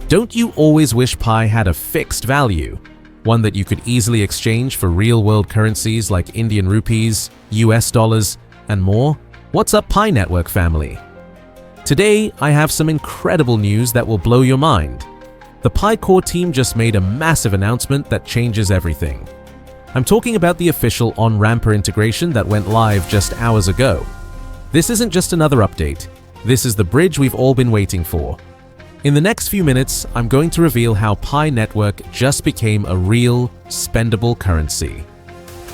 Don't you always wish Pi had a fixed value? One that you could easily exchange for real-world currencies like Indian rupees, US dollars, and more? What's up, Pi Network family? Today, I have some incredible news that will blow your mind. The Pi core team just made a massive announcement that changes everything. I'm talking about the official Onramper integration that went live just hours ago. This isn't just another update. This is the bridge we've all been waiting for. In the next few minutes, I'm going to reveal how Pi Network just became a real, spendable currency.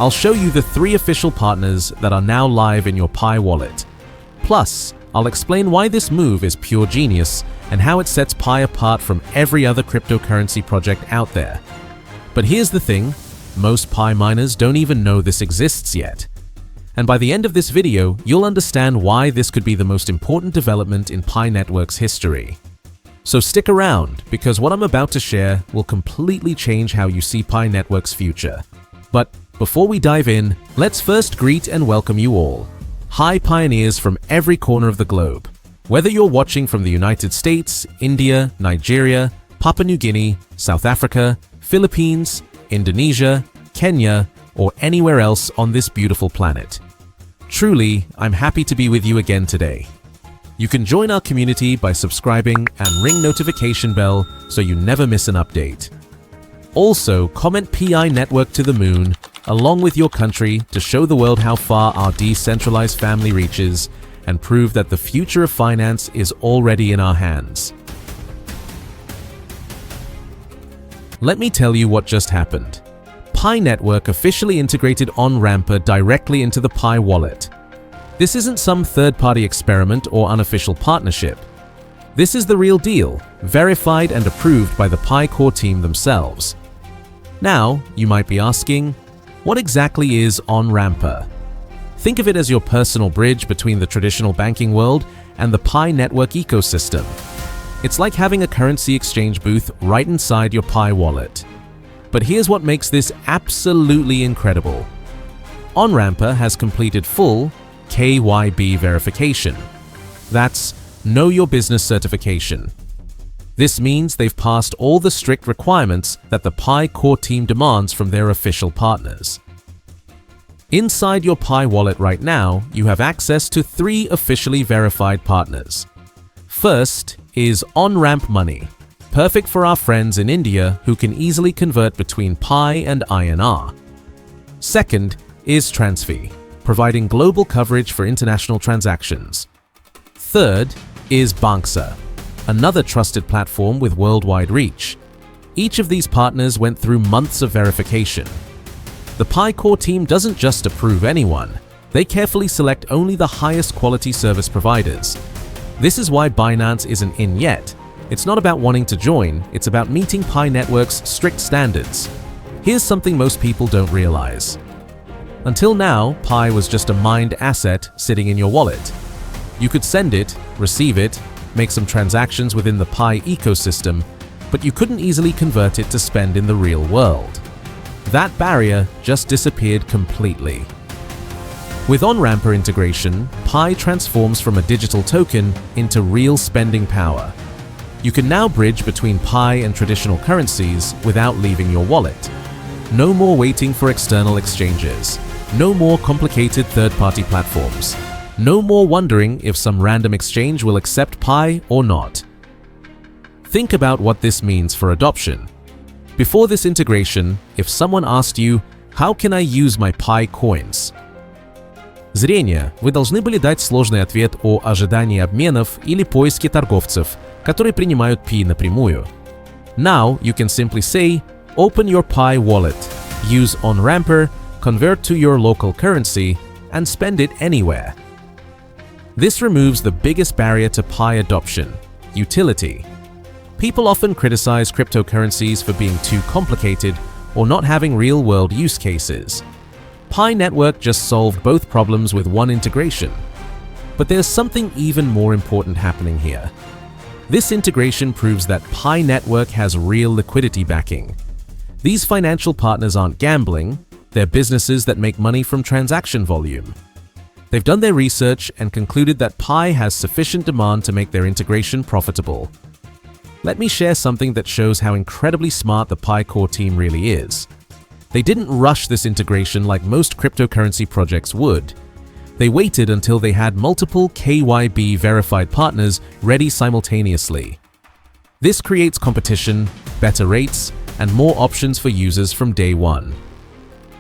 I'll show you the 3 official partners that are now live in your Pi wallet. Plus, I'll explain why this move is pure genius and how it sets Pi apart from every other cryptocurrency project out there. But here's the thing, most Pi miners don't even know this exists yet. And by the end of this video, you'll understand why this could be the most important development in Pi Network's history. So stick around, because what I'm about to share will completely change how you see Pi Network's future. But before we dive in, let's first greet and welcome you all. Hi pioneers from every corner of the globe. Whether you're watching from the United States, India, Nigeria, Papua New Guinea, South Africa, Philippines, Indonesia, Kenya, or anywhere else on this beautiful planet. Truly, I'm happy to be with you again today. You can join our community by subscribing and ring notification bell so you never miss an update. Also, comment PI Network to the moon, along with your country, to show the world how far our decentralized family reaches and prove that the future of finance is already in our hands. Let me tell you what just happened. Pi Network officially integrated Onramper directly into the Pi wallet. This isn't some third-party experiment or unofficial partnership. This is the real deal, verified and approved by the Pi core team themselves. Now, you might be asking, what exactly is Onramper? Think of it as your personal bridge between the traditional banking world and the Pi Network ecosystem. It's like having a currency exchange booth right inside your Pi wallet. But here's what makes this absolutely incredible. Onramper has completed full KYB verification. That's Know Your Business certification. This means they've passed all the strict requirements that the Pi core team demands from their official partners. Inside your Pi wallet right now, you have access to 3 officially verified partners. First is Onramp Money, perfect for our friends in India who can easily convert between Pi and INR. Second is Transfi, providing global coverage for international transactions. Third is Banksa, another trusted platform with worldwide reach. Each of these partners went through months of verification. The Pi core team doesn't just approve anyone, they carefully select only the highest quality service providers. This is why Binance isn't in yet. It's not about wanting to join, it's about meeting Pi Network's strict standards. Here's something most people don't realize. Until now, Pi was just a mined asset sitting in your wallet. You could send it, receive it, make some transactions within the Pi ecosystem, but you couldn't easily convert it to spend in the real world. That barrier just disappeared completely. With Onramper integration, Pi transforms from a digital token into real spending power. You can now bridge between Pi and traditional currencies without leaving your wallet. No more waiting for external exchanges. No more complicated third-party platforms. No more wondering if some random exchange will accept Pi or not. Think about what this means for adoption. Before this integration, if someone asked you, "How can I use my Pi coins?" Зрение, вы должны были дать сложный ответ о ожидании обменов или поиске торговцев, которые принимают Pi напрямую. Now you can simply say, open your Pi wallet, use Onramper, convert to your local currency, and spend it anywhere. This removes the biggest barrier to Pi adoption, utility. People often criticize cryptocurrencies for being too complicated or not having real-world use cases. Pi Network just solved both problems with one integration. But there's something even more important happening here. This integration proves that Pi Network has real liquidity backing. These financial partners aren't gambling, they're businesses that make money from transaction volume. They've done their research and concluded that Pi has sufficient demand to make their integration profitable. Let me share something that shows how incredibly smart the PiCoin team really is. They didn't rush this integration like most cryptocurrency projects would. They waited until they had multiple KYB verified partners ready simultaneously. This creates competition, better rates, and more options for users from day one.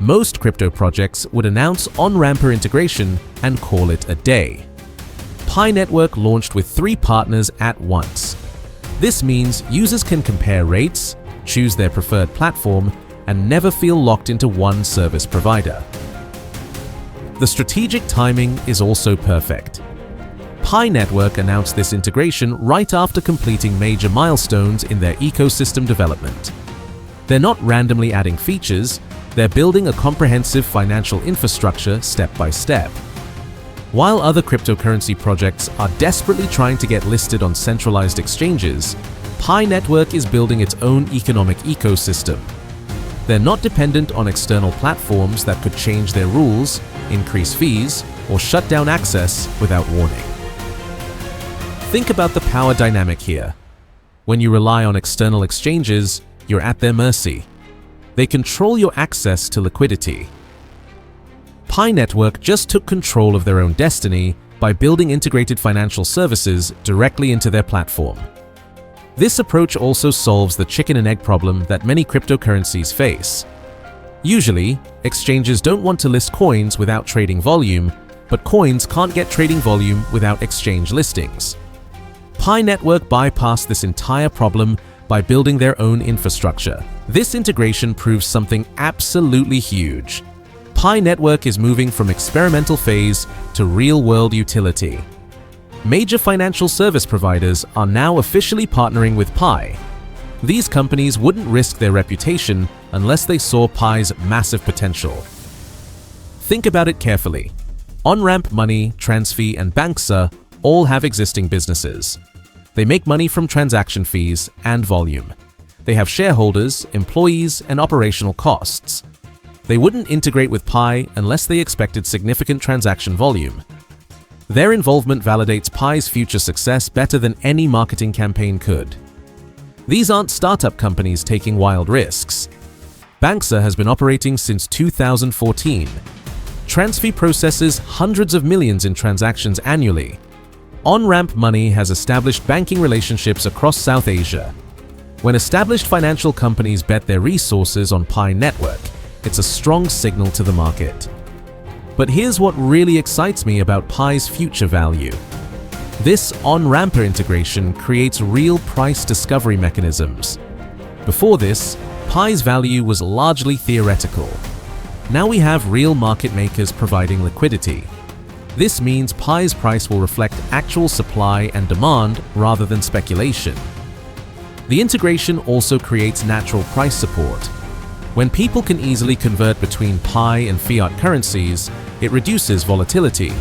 Most crypto projects would announce Onramper integration and call it a day. Pi Network launched with 3 partners at once. This means users can compare rates, choose their preferred platform, and never feel locked into one service provider. The strategic timing is also perfect. Pi Network announced this integration right after completing major milestones in their ecosystem development. They're not randomly adding features, they're building a comprehensive financial infrastructure step by step. While other cryptocurrency projects are desperately trying to get listed on centralized exchanges, Pi Network is building its own economic ecosystem. They're not dependent on external platforms that could change their rules, increase fees, or shut down access without warning. Think about the power dynamic here. When you rely on external exchanges, you're at their mercy. They control your access to liquidity. Pi Network just took control of their own destiny by building integrated financial services directly into their platform. This approach also solves the chicken and egg problem that many cryptocurrencies face. Usually, exchanges don't want to list coins without trading volume, but coins can't get trading volume without exchange listings. Pi Network bypassed this entire problem by building their own infrastructure. This integration proves something absolutely huge. Pi Network is moving from experimental phase to real-world utility. Major financial service providers are now officially partnering with Pi. These companies wouldn't risk their reputation unless they saw Pi's massive potential. Think about it carefully. Onramper Money, Transfee, and Banksa all have existing businesses. They make money from transaction fees and volume. They have shareholders, employees, and operational costs. They wouldn't integrate with Pi unless they expected significant transaction volume. Their involvement validates Pi's future success better than any marketing campaign could. These aren't startup companies taking wild risks. Banksa has been operating since 2014. Transfee processes hundreds of millions in transactions annually. Onramper Money has established banking relationships across South Asia. When established financial companies bet their resources on Pi Network, it's a strong signal to the market. But here's what really excites me about Pi's future value. This Onramper integration creates real price discovery mechanisms. Before this, Pi's value was largely theoretical. Now we have real market makers providing liquidity. This means Pi's price will reflect actual supply and demand rather than speculation. The integration also creates natural price support. When people can easily convert between Pi and fiat currencies, it reduces volatility.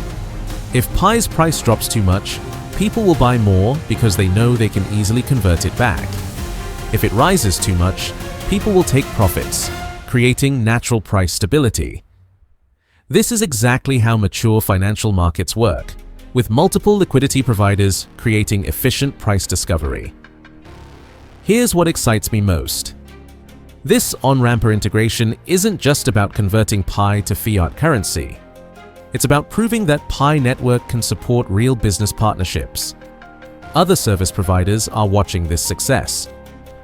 If Pi's price drops too much, people will buy more because they know they can easily convert it back. If it rises too much, people will take profits, creating natural price stability. This is exactly how mature financial markets work, with multiple liquidity providers creating efficient price discovery. Here's what excites me most. This Onramper integration isn't just about converting Pi to fiat currency. It's about proving that Pi Network can support real business partnerships. Other service providers are watching this success.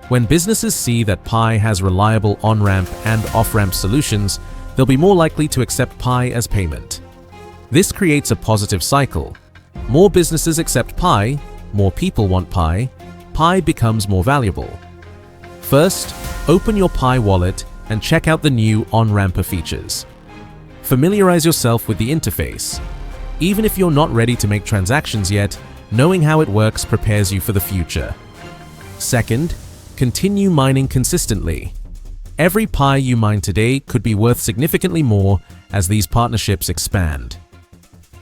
When businesses see that Pi has reliable on-ramp and off-ramp solutions, they'll be more likely to accept Pi as payment. This creates a positive cycle. More businesses accept Pi, more people want Pi, Pi becomes more valuable. First, open your Pi wallet and check out the new Onramper features. Familiarize yourself with the interface. Even if you're not ready to make transactions yet, knowing how it works prepares you for the future. Second, continue mining consistently. Every Pi you mine today could be worth significantly more as these partnerships expand.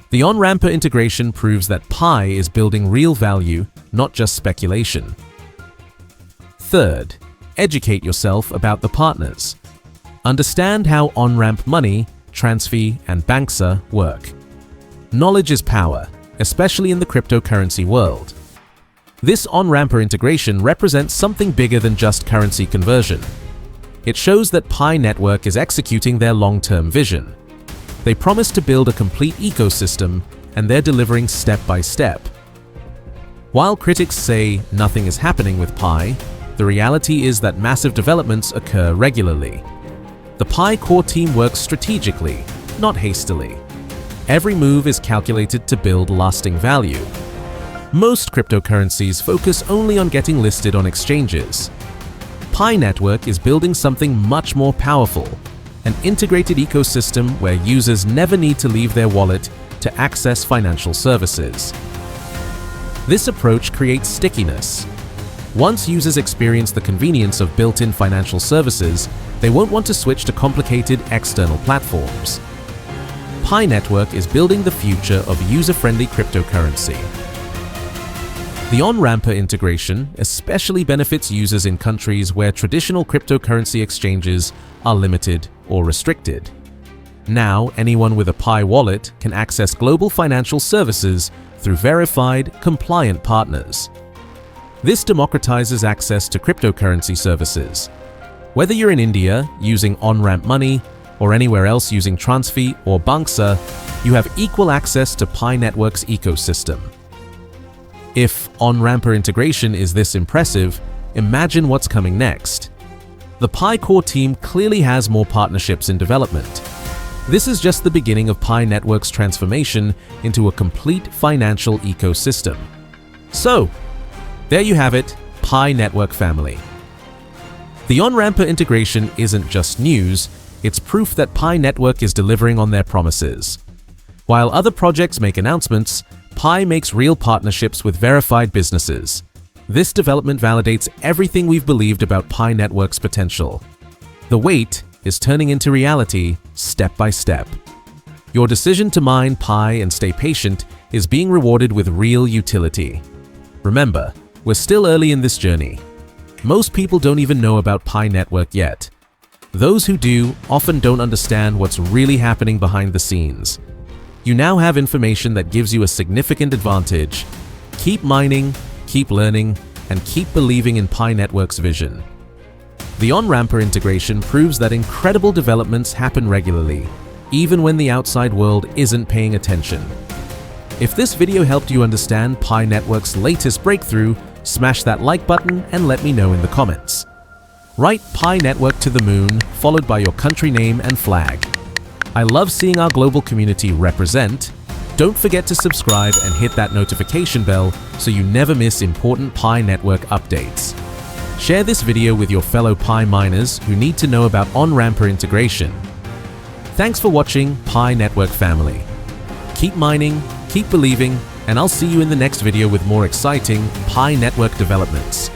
The Onramper integration proves that Pi is building real value, not just speculation. Third, educate yourself about the partners. Understand how Onramper Money, Transfee, and Banksa work. Knowledge is power, especially in the cryptocurrency world. This Onramper integration represents something bigger than just currency conversion. It shows that Pi Network is executing their long-term vision. They promise to build a complete ecosystem, and they're delivering step by step. While critics say nothing is happening with Pi, the reality is that massive developments occur regularly. The Pi core team works strategically, not hastily. Every move is calculated to build lasting value. Most cryptocurrencies focus only on getting listed on exchanges. Pi Network is building something much more powerful, an integrated ecosystem where users never need to leave their wallet to access financial services. This approach creates stickiness. Once users experience the convenience of built-in financial services, they won't want to switch to complicated external platforms. Pi Network is building the future of user-friendly cryptocurrency. The Onramper integration especially benefits users in countries where traditional cryptocurrency exchanges are limited or restricted. Now, anyone with a Pi wallet can access global financial services through verified, compliant partners. This democratizes access to cryptocurrency services. Whether you're in India using Onramp Money or anywhere else using Transfi or Banksa, you have equal access to Pi Network's ecosystem. If Onramper integration is this impressive, imagine what's coming next. The Pi core team clearly has more partnerships in development. This is just the beginning of Pi Network's transformation into a complete financial ecosystem. So, there you have it, Pi Network family. The Onramper integration isn't just news, it's proof that Pi Network is delivering on their promises. While other projects make announcements, Pi makes real partnerships with verified businesses. This development validates everything we've believed about Pi Network's potential. The wait is turning into reality step by step. Your decision to mine Pi and stay patient is being rewarded with real utility. Remember, we're still early in this journey. Most people don't even know about Pi Network yet. Those who do often don't understand what's really happening behind the scenes. You now have information that gives you a significant advantage. Keep mining, keep learning, and keep believing in Pi Network's vision. The Onramper integration proves that incredible developments happen regularly, even when the outside world isn't paying attention. If this video helped you understand Pi Network's latest breakthrough, smash that like button and let me know in the comments. Write Pi Network to the moon, followed by your country name and flag. I love seeing our global community represent. Don't forget to subscribe and hit that notification bell so you never miss important Pi Network updates. Share this video with your fellow Pi miners who need to know about Onramper integration. Thanks for watching, Pi Network family. Keep mining, keep believing, and I'll see you in the next video with more exciting Pi Network developments.